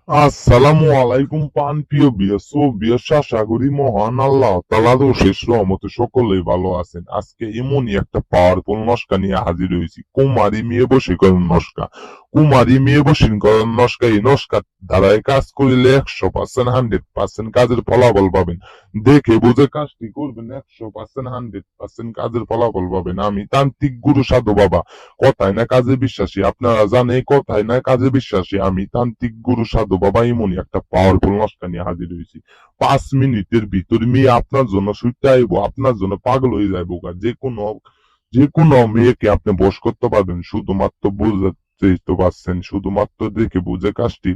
আসসালামু আলাইকুম প্রাণপ্রিয় বিয়স আশা করি মহান আল্লাহ তাআলার অশেষ রহমতে সকলেই ভালো আছেন। আজকে এমনই একটা পাওয়ারফুল নস্কা নিয়ে হাজির হয়েছি, কুমারী মেয়ে বশীকরণ নস্কা। কুমারী মেয়ে বশীকরণ নস্কা, এই নস্কার দ্বারাই কাজ করিলে 100% 100% কাজের ফলাফল পাবেন। দেখে বুঝে কাজটি করবেন, 100% 100% কাজের ফলাফল পাবেন। আমি তান্ত্রিক গুরু সাধু বাবা, কথায় না কাজে বিশ্বাসী। আপনারা জানেন কথায় না কাজে বিশ্বাসী। আমি তান্ত্রিক গুরু সাধু বাবা এমনই একটা পাওয়ারফুল নস্কা নিয়ে হাজির হয়েছি। 5 মিনিটের ভিতর মেয়ে আপনার জন্য সুইটে আইব, আপনার জন্য পাগল হয়ে যাইব। যে কোনো মেয়েকে আপনি বশ করতে পারবেন, শুধুমাত্র বুঝতেই তো পারছেন। শুধুমাত্র দেখে বুঝে কাজটি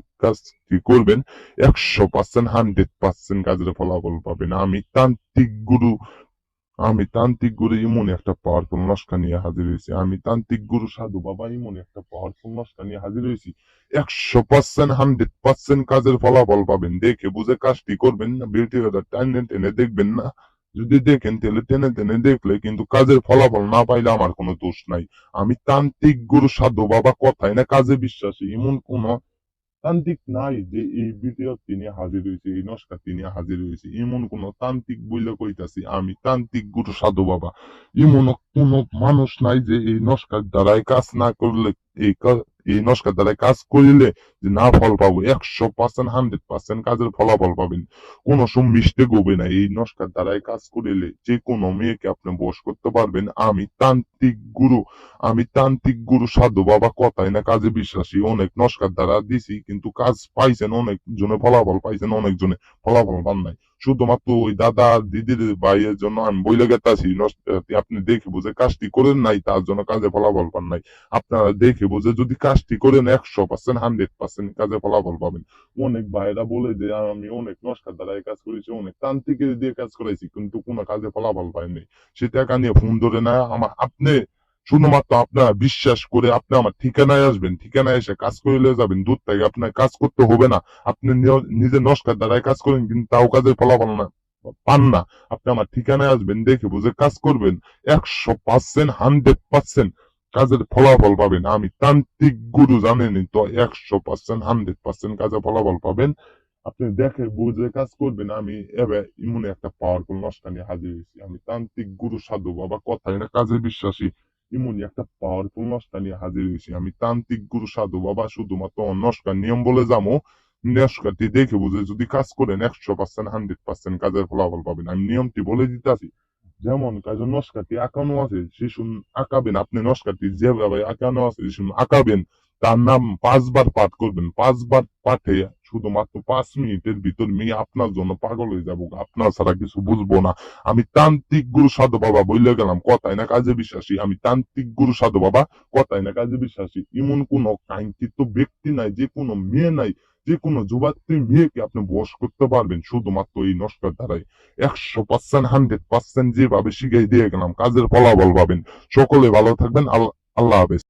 করবেন, 100% 100% কাজের ফলাফল পাবেন। আমি তান্ত্রিক গুরু এমন একটা পাওয়ারফুল নস্কা নিয়ে হাজির হয়েছি। আমি তান্ত্রিক গুরু সাধু বাবা এমন একটা পাওয়ারফুল নস্কা নিয়ে হাজির হয়েছি, 100% 100% কাজের ফলাফল পাবেন। দেখে বুঝে কাজটি করবেন না, ভিডিওটা টেনে টেনে দেখবেন না। যদি দেখেন তাহলে টেনে টেনে দেখলে কিন্তু কাজের ফলাফল না পাইলে আমার কোনো দোষ নাই। আমি তান্ত্রিক গুরু সাধু বাবা, কথায় না কাজে বিশ্বাসী। এমন কোন তান্ত্রিক নাই যে এই ভিডিও তিনি হাজির হয়েছে, এই নস্কা তিনি হাজির হয়েছে। এমন কোন তান্ত্রিক বইলে কইতাছি, আমি তান্ত্রিক গুরু সাধু বাবা। এমন কোন মানুষ নাই যে এই নস্কার দ্বারাই কাজ না করলে, এই নস্কার দ্বারাই কাজ করিলে যে না ফল পাবো। 100% 100% কাজের ফলাফল পাবেন, কোন সময় মিস্টেক হবে না। এই নস্কার দ্বারাই কাজ করিলে যে কোনো মেয়েকে আপনি বশ করতে পারবেন। আমি তান্ত্রিক গুরু সাধু বাবা, কথায় না কাজে বিশ্বাসী। অনেক নস্কার দ্বারা দিছি, কিন্তু কাজ পাইছেন অনেক জনে, ফলাফল পাইছেন অনেক জনে, ফলাফল পান নাই। শুধুমাত্র ওই দাদা দিদির ভাইয়ের জন্য আমি বইলে গেতাছি, আপনি দেখে বুঝে কাজটি করেন নাই, তার জন্য কাজে ফলাফল পান নাই। আপনারা দেখে বুঝে যদি কাজটি করেন, 100% 100% কাজে ফলাফল পাবেন। অনেক ভাইয়েরা বলে যে আমি অনেক নস্কার দ্বারা এই কাজ করেছি, অনেক তান্ত্রিকের দিয়ে কাজ করেছি, কিন্তু কোনো কাজে ফলাফল পাইনি। সে টাকা নিয়ে ফোন ধরে না আপনি, শুধুমাত্র আপনারা বিশ্বাস করে আপনি আমার ঠিকানায় আসবেন, ঠিকানায় এসে কাজ করে যাবেন। দূর থেকে আপনার কাজ করতে হবে না। আপনি নিজের নস্কার দ্বারাই কাজ করেন, কিন্তু তাও কাজের ফলাফল না পান না। আপনি আমার ঠিকানায় আসবেন, দেখে বুঝে কাজ করবেন, 100% 100% কাজের ফলাফল পাবেন। আমি তান্ত্রিক গুরু, জানেনই তো, 100% 100% কাজের ফলাফল পাবেন। আপনি দেখে বুঝে কাজ করবেন। আমি এবার এমন একটা পাওয়ারফুল নস্কা নিয়ে হাজির হয়েছি। আমি তান্ত্রিক গুরু সাধু বাবা, কথায় না কাজে বিশ্বাসী। এমনই একটা পাওয়ারফুল নস্কা নিয়ে হাজির হয়েছি। আমি তান্ত্রিক গুরু সাধু বাবা, শুধুমাত্র নস্কার নিয়ম বলে যাবো। নস্কাটি দেখে বুঝে যদি কাজ করেন, 100% 100% কাজের ফলাফল পাবেন। আমি নিয়মটি বলে দিতেছি। যেমন কাজের নস্কাটি আঁকানো আছে, শিশুন আঁকাবেন। আপনি নস্কাটি যেভাবে আঁকানো আছে শিশুন আঁকাবেন। তার নাম 5 বার পাঠ করবেন। 5 বার পাঠে শুধুমাত্র 5 মিনিটের ভিতর মেয়ে আপনার জন্য পাগল হয়ে যাবো, আপনার ছাড়া কিছু বুঝবো না। আমি তান্ত্রিক গুরু সাধু বাবা বইলে গেলাম, কথায় না কাজে বিশ্বাসী। আমি তান্ত্রিক গুরু সাধু বাবা, কথায় না কাজে বিশ্বাসী। এমন কোন কাঙ্ক্ষিত ব্যক্তি নাই, যে কোনো মেয়ে নাই, যে কোনো যুবাত্রী মেয়েকে আপনি বশ করতে পারবেন শুধুমাত্র এই নস্কার দ্বারাই। 100% 100% যেভাবে শিখাই দিয়ে গেলাম, কাজের ফলাফল পাবেন। সকলে ভালো থাকবেন। আল্লাহ হাফেজ।